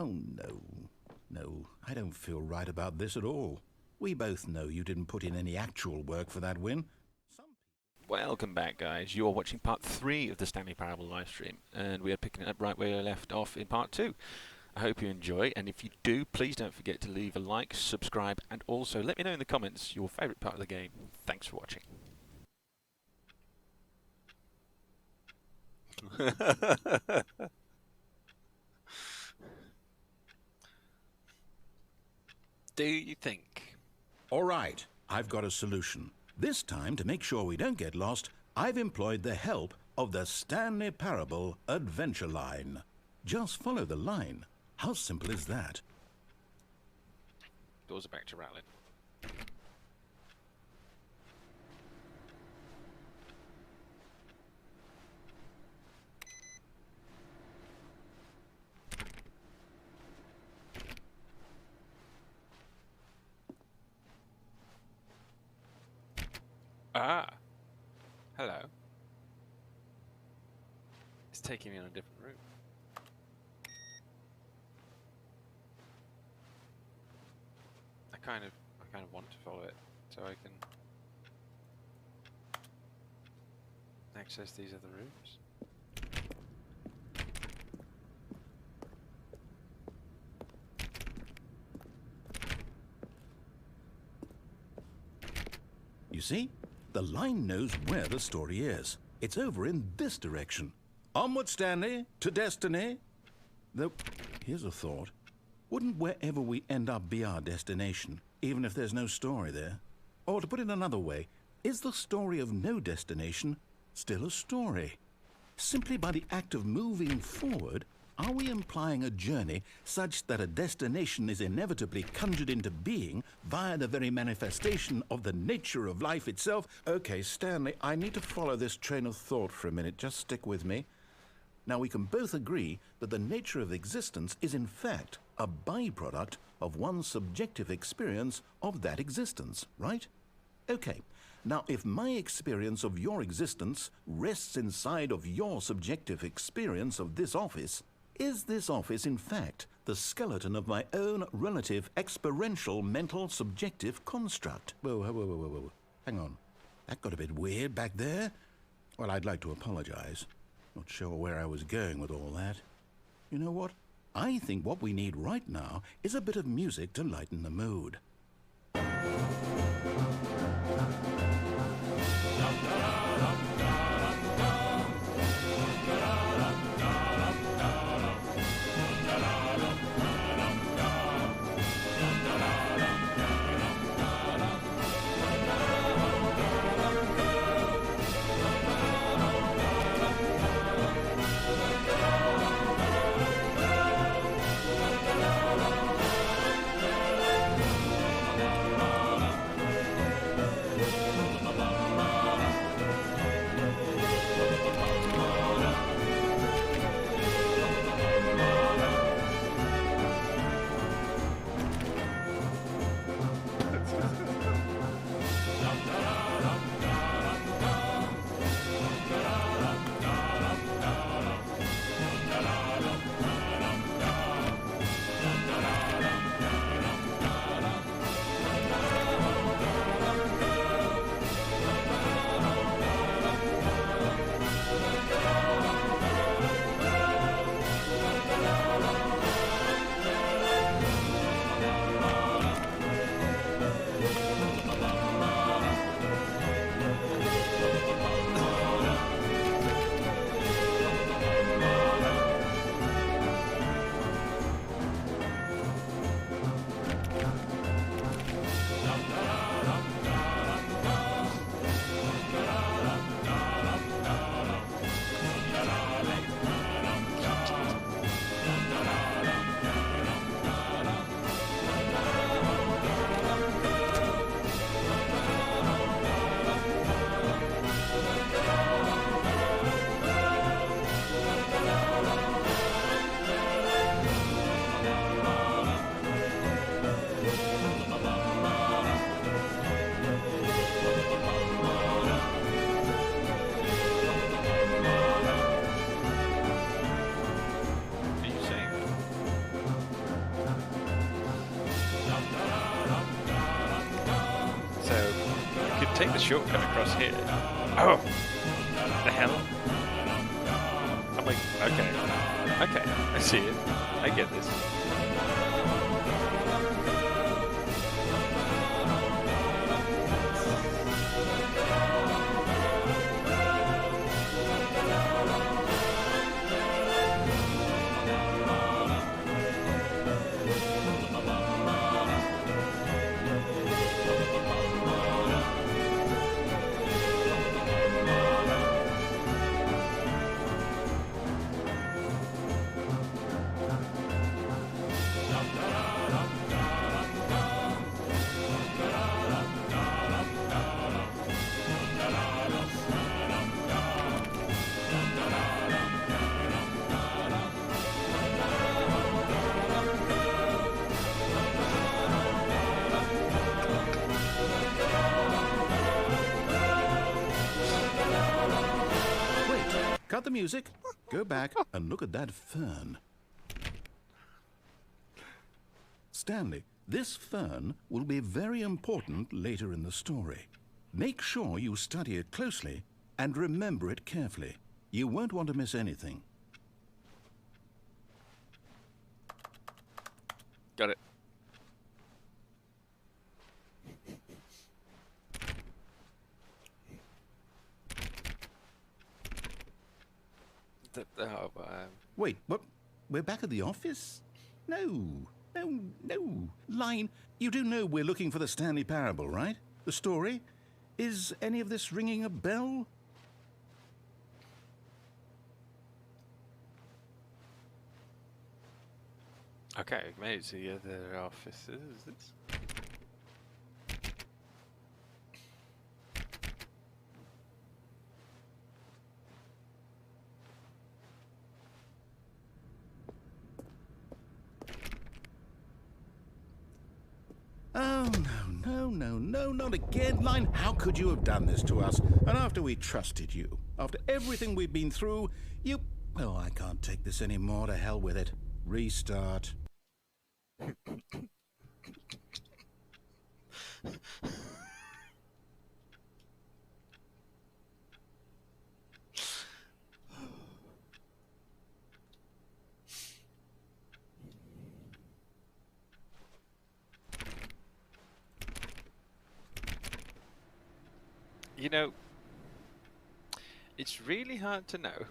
Oh, no. No, I don't feel right about this at all. We both know you didn't put in any actual work for that win. Welcome back, guys. You're watching part 3 of the Stanley Parable livestream, and we are picking it up right where we left off in part 2. I hope you enjoy, and if you do, please don't forget to leave a like, subscribe, and also let me know in the comments your favourite part of the game. Thanks for watching. Do you think? All right, I've got a solution. This time, to make sure we don't get lost, I've employed the help of the Stanley Parable Adventure Line. Just follow the line. How simple is that? Doors are back to rattling. Ah! Hello. It's taking me on a different route. I kind of want to follow it so I can access these other rooms. You see? The line knows where the story is. It's over in this direction. Onward, Stanley, to destiny. Though, here's a thought. Wouldn't wherever we end up be our destination, even if there's no story there? Or to put it another way, is the story of no destination still a story? Simply by the act of moving forward, are we implying a journey such that a destination is inevitably conjured into being via the very manifestation of the nature of life itself? Okay, Stanley, I need to follow this train of thought for a minute. Just stick with me. Now, we can both agree that the nature of existence is in fact a byproduct of one's subjective experience of that existence, right? Okay. Now, if my experience of your existence rests inside of your subjective experience of this office, is this office, in fact, the skeleton of my own relative experiential mental subjective construct? Whoa. Hang on. That got a bit weird back there. Well, I'd like to apologize. Not sure where I was going with all that. You know what? I think what we need right now is a bit of music to lighten the mood. take the shortcut across here. Oh, the hell? I'm like, okay, I see it. I get this. Cut the music, go back and look at that fern. Stanley, this fern will be very important later in the story. Make sure you study it closely and remember it carefully. You won't want to miss anything. Got it. Wait, what? We're back at the office? No. Line, you do know we're looking for the Stanley Parable, right? The story? Is any of this ringing a bell? Okay, made it to the other offices. Oh, no, not again. Line, how could you have done this to us? And after we trusted you, after everything we've been through, you... Oh, I can't take this anymore. To hell with it. Restart. You know, it's really hard to know.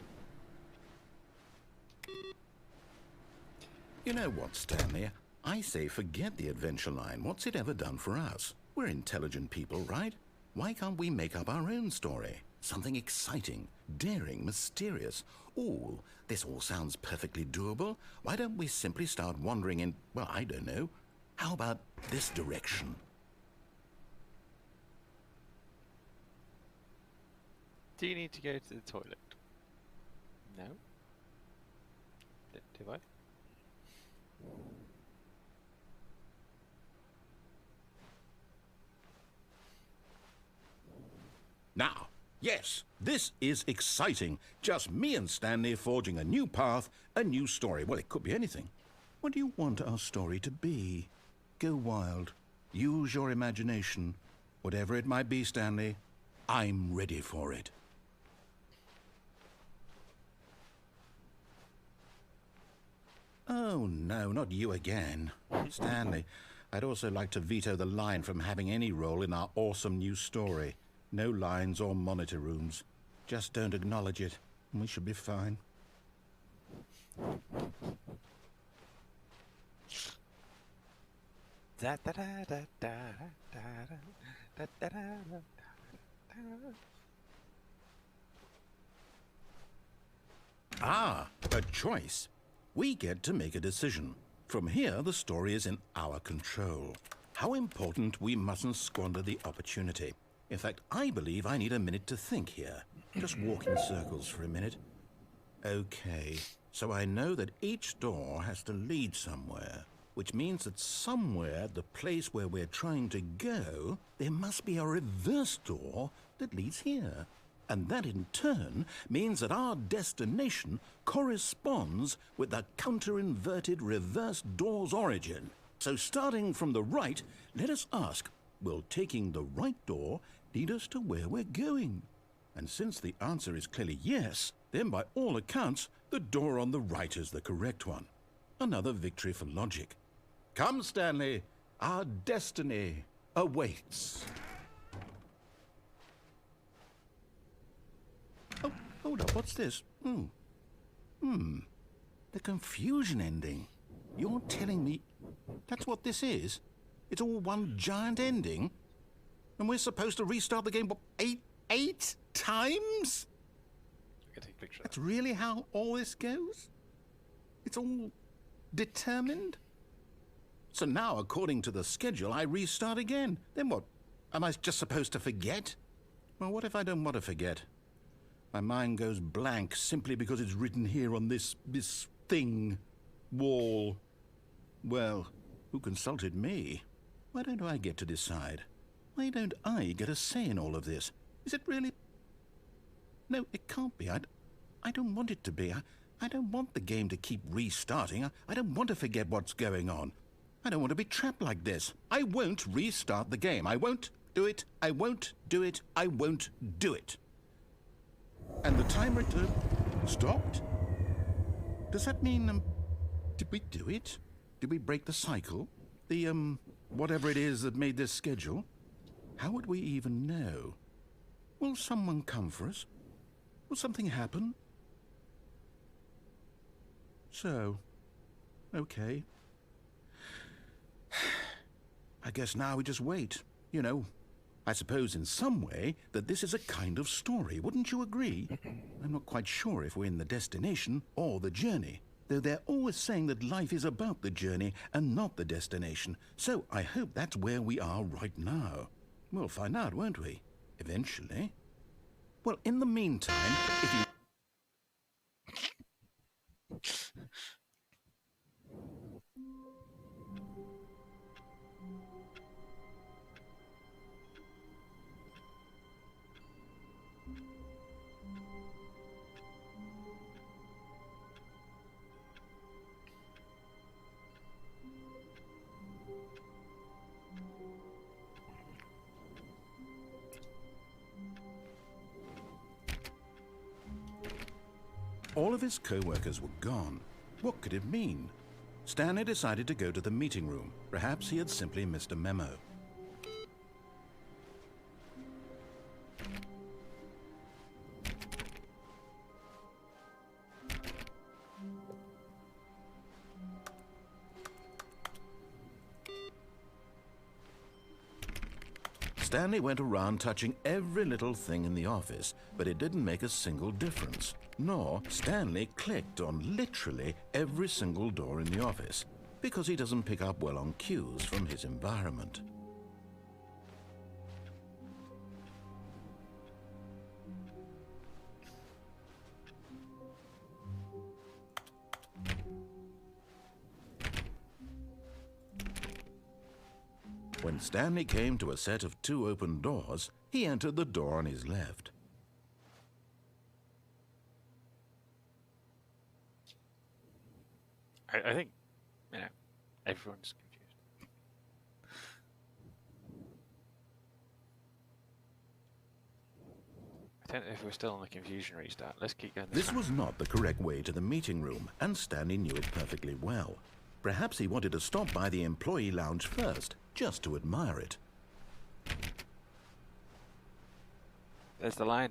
You know what, Stanley? I say forget the adventure line. What's it ever done for us? We're intelligent people, right? Why can't we make up our own story? Something exciting, daring, mysterious. Ooh, this all sounds perfectly doable. Why don't we simply start wandering in, well, I don't know. How about this direction? Do you need to go to the toilet? No? Do I? Now, yes, this is exciting. Just me and Stanley forging a new path, a new story. Well, it could be anything. What do you want our story to be? Go wild. Use your imagination. Whatever it might be, Stanley, I'm ready for it. Oh, no, not you again. Stanley, I'd also like to veto the line from having any role in our awesome new story. No lines or monitor rooms. Just don't acknowledge it, and we should be fine. Ah, a choice. We get to make a decision. From here, the story is in our control. How important we mustn't squander the opportunity. In fact, I believe I need a minute to think here. Just walk in circles for a minute. Okay, so I know that each door has to lead somewhere, which means that somewhere, the place where we're trying to go, there must be a reverse door that leads here. And that in turn means that our destination corresponds with the counter-inverted reverse door's origin. So starting from the right, let us ask, will taking the right door lead us to where we're going? And since the answer is clearly yes, then by all accounts, the door on the right is the correct one. Another victory for logic. Come, Stanley, our destiny awaits. Oh, hold up, what's this? The confusion ending. You're telling me that's what this is? It's all one giant ending? And we're supposed to restart the game, what, eight times? I can take a picture. That's really how all this goes? It's all determined? So now, according to the schedule, I restart again. Then what? Am I just supposed to forget? Well, what if I don't want to forget? My mind goes blank simply because it's written here on this thing, wall. Well, who consulted me? Why don't I get to decide? Why don't I get a say in all of this? Is it really? No, it can't be. I don't want it to be. I don't want the game to keep restarting. I don't want to forget what's going on. I don't want to be trapped like this. I won't restart the game. I won't do it. I won't do it. I won't do it. And the timer stopped? Does that mean, did we do it? Did we break the cycle? The, whatever it is that made this schedule? How would we even know? Will someone come for us? Will something happen? So, okay. I guess now we just wait. You know, I suppose in some way that this is a kind of story. Wouldn't you agree? I'm not quite sure if we're in the destination or the journey, though they're always saying that life is about the journey and not the destination. So I hope that's where we are right now. We'll find out, won't we? Eventually. Well, in the meantime, if you... All of his co-workers were gone. What could it mean? Stanley decided to go to the meeting room. Perhaps he had simply missed a memo. Stanley went around touching every little thing in the office, but it didn't make a single difference. Nor Stanley clicked on literally every single door in the office, because he doesn't pick up well on cues from his environment. When Stanley came to a set of 2 open doors, he entered the door on his left. I think, you know, everyone's confused. I don't know if we're still on the confusion restart. Let's keep going. This was not the correct way to the meeting room, and Stanley knew it perfectly well. Perhaps he wanted to stop by the employee lounge first, just to admire it. There's the line.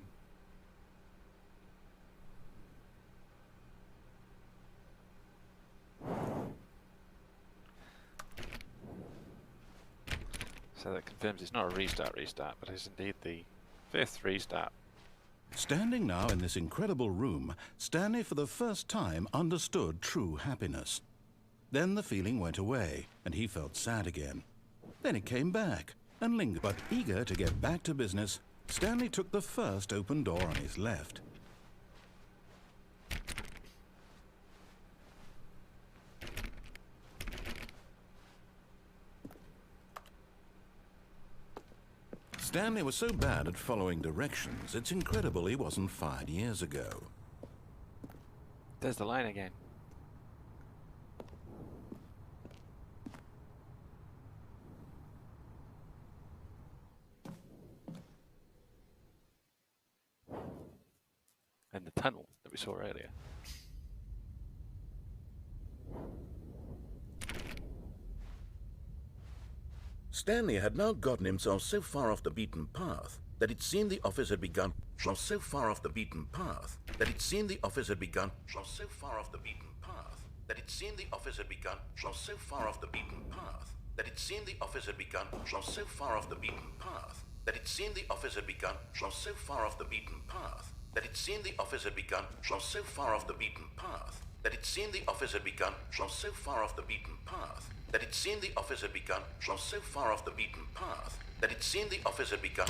So that confirms it's not a restart, but it's indeed the 5th restart. Standing now in this incredible room, Stanley for the first time understood true happiness. Then the feeling went away, and he felt sad again. Then it came back, and lingered. But eager to get back to business, Stanley took the first open door on his left. Stanley was so bad at following directions, it's incredible he wasn't fired years ago. There's the line again. in the tunnel that we saw earlier. Stanley had now gotten himself so far off the beaten path that it seemed the office had begun. So far off the beaten path that it seemed the office had begun. So far off the beaten path that it seemed the office had begun. So far off the beaten path that it seemed the office had begun. So far off the beaten path that it seemed the office had begun. So far off the beaten path that it seemed the office had begun. So far off the beaten path that it seemed the office had begun. So far off the beaten path that it seemed the office had begun. So far off the beaten path that it seemed the office had begun.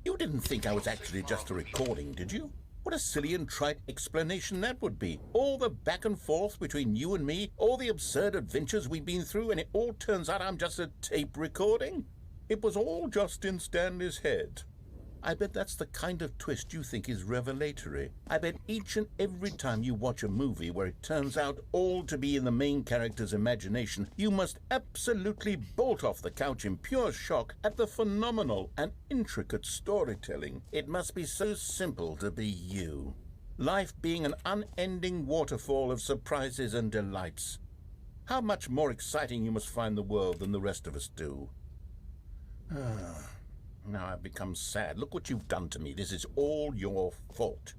You didn't think I was actually just a recording, did you? What a silly and trite explanation that would be. All the back and forth between you and me, all the absurd adventures we've been through, and it all turns out I'm just a tape recording? It was all just in Stanley's head. I bet that's the kind of twist you think is revelatory. I bet each and every time you watch a movie where it turns out all to be in the main character's imagination, you must absolutely bolt off the couch in pure shock at the phenomenal and intricate storytelling. It must be so simple to be you. Life being an unending waterfall of surprises and delights. How much more exciting you must find the world than the rest of us do. Now I've become sad. Look what you've done to me. This is all your fault.